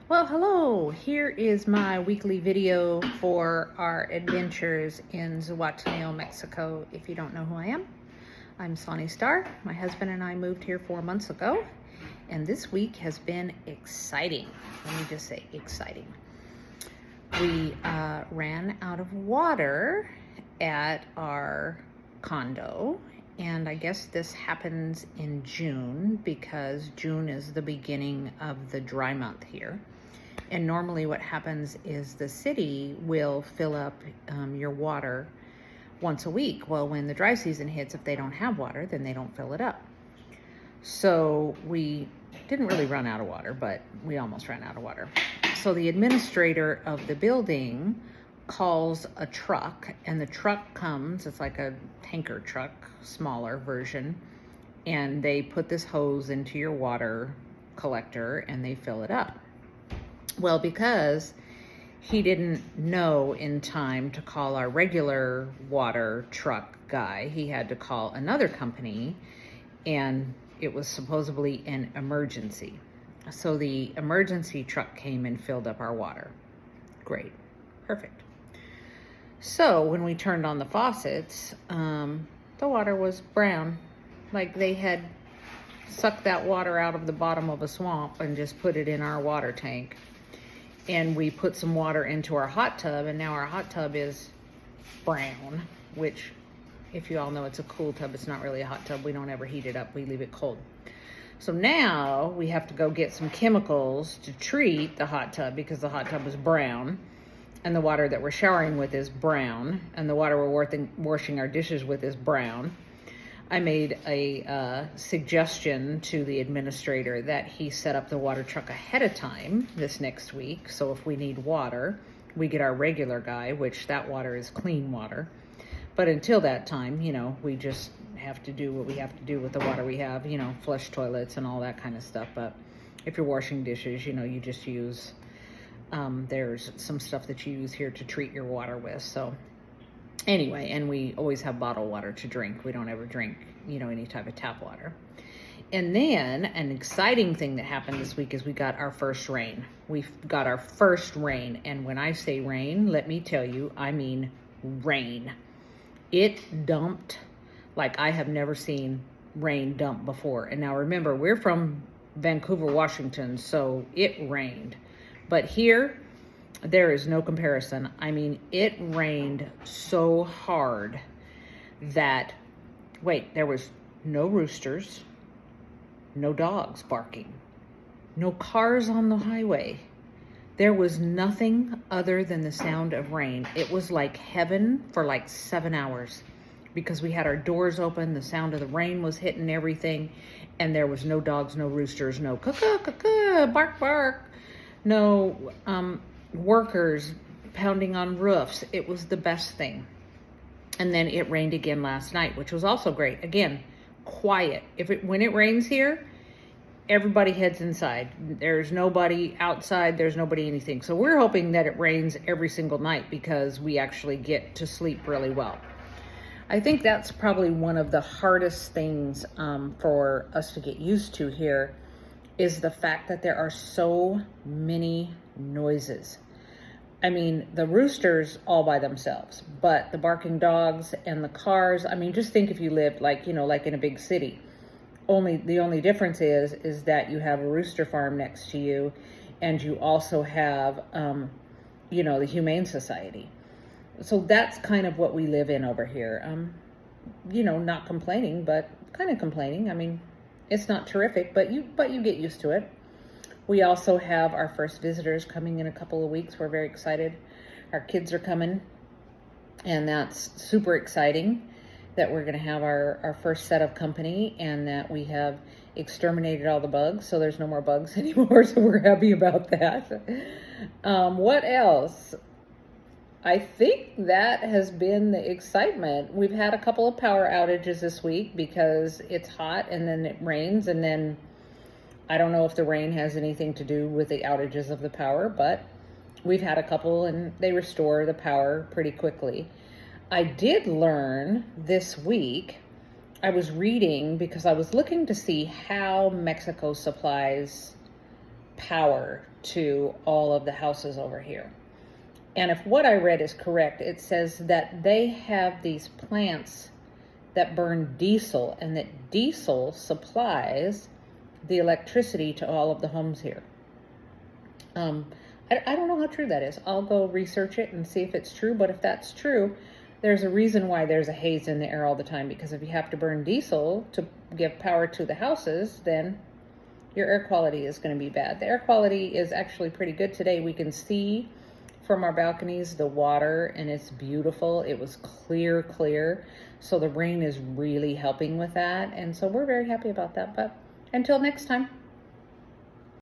Well, hello. Here is my weekly video for our adventures in Zihuatanejo, Mexico. If you don't know who I am, I'm Sonny Starr. My husband and I moved here 4 months ago, and this week has been exciting. Let me just say exciting. We ran out of water at our condo, and I guess this happens in June because June is the beginning of the dry month here. And normally what happens is the city will fill up your water once a week. Well, when the dry season hits, if they don't have water, then they don't fill it up. So we didn't really run out of water, but we almost ran out of water. So the administrator of the building calls a truck, and the truck comes, it's like a tanker truck, smaller version, and they put this hose into your water collector and they fill it up. Well, because he didn't know in time to call our regular water truck guy, he had to call another company, and it was supposedly an emergency. So the emergency truck came and filled up our water. Great. Perfect. So when we turned on the faucets, the water was brown. Like they had sucked that water out of the bottom of a swamp and just put it in our water tank. And we put some water into our hot tub, and now our hot tub is brown, which, if you all know, it's a cool tub. It's not really a hot tub. We don't ever heat it up. We leave it cold. So now we have to go get some chemicals to treat the hot tub because the hot tub is brown, and the water that we're showering with is brown, and the water we're washing our dishes with is brown. I made a suggestion to the administrator that he set up the water truck ahead of time this next week. So if we need water, we get our regular guy, which that water is clean water. But until that time, we just have to do what we have to do with the water we have, flush toilets and all that kind of stuff. But if you're washing dishes, you just use, there's some stuff that you use here to treat your water with. So anyway, and we always have bottled water to drink. We don't ever drink, any type of tap water. And then an exciting thing that happened this week is we got our first rain. We got our first rain. And when I say rain, let me tell you, I mean rain. It dumped like I have never seen rain dump before. And now remember, we're from Vancouver, Washington, so it rained. But here, there is no comparison. I mean, it rained so hard that, there was no roosters, no dogs barking, no cars on the highway. There was nothing other than the sound of rain. It was like heaven for like 7 hours because we had our doors open, the sound of the rain was hitting everything, and there was no dogs, no roosters, no caw-caw, bark, bark, no workers pounding on roofs. It was the best thing. And then it rained again last night, which was also great. Again, quiet. When it rains here, everybody heads inside. There's nobody outside. There's nobody anything. So we're hoping that it rains every single night because we actually get to sleep really well. I think that's probably one of the hardest things for us to get used to here is the fact that there are so many noises. I mean, the roosters all by themselves, but the barking dogs and the cars, I mean, just think if you lived like in a big city. The only difference is that you have a rooster farm next to you, and you also have, the Humane Society. So that's kind of what we live in over here. Not complaining, but kind of complaining. I mean, it's not terrific, but you get used to it. We also have our first visitors coming in a couple of weeks. We're very excited. Our kids are coming, and that's super exciting that we're going to have our first set of company and that we have exterminated all the bugs, so there's no more bugs anymore, so we're happy about that. What else? I think that has been the excitement. We've had a couple of power outages this week because it's hot and then it rains, and then I don't know if the rain has anything to do with the outages of the power, but we've had a couple and they restore the power pretty quickly. I did learn this week, I was reading because I was looking to see how Mexico supplies power to all of the houses over here. And if what I read is correct, it says that they have these plants that burn diesel, and that diesel supplies the electricity to all of the homes here. I don't know how true that is. I'll go research it and see if it's true, but if that's true, there's a reason why there's a haze in the air all the time, because if you have to burn diesel to give power to the houses, then your air quality is going to be bad. The air quality is actually pretty good today. We can see from our balconies the water, and it's beautiful. It was clear. So the rain is really helping with that. And so we're very happy about that. But until next time.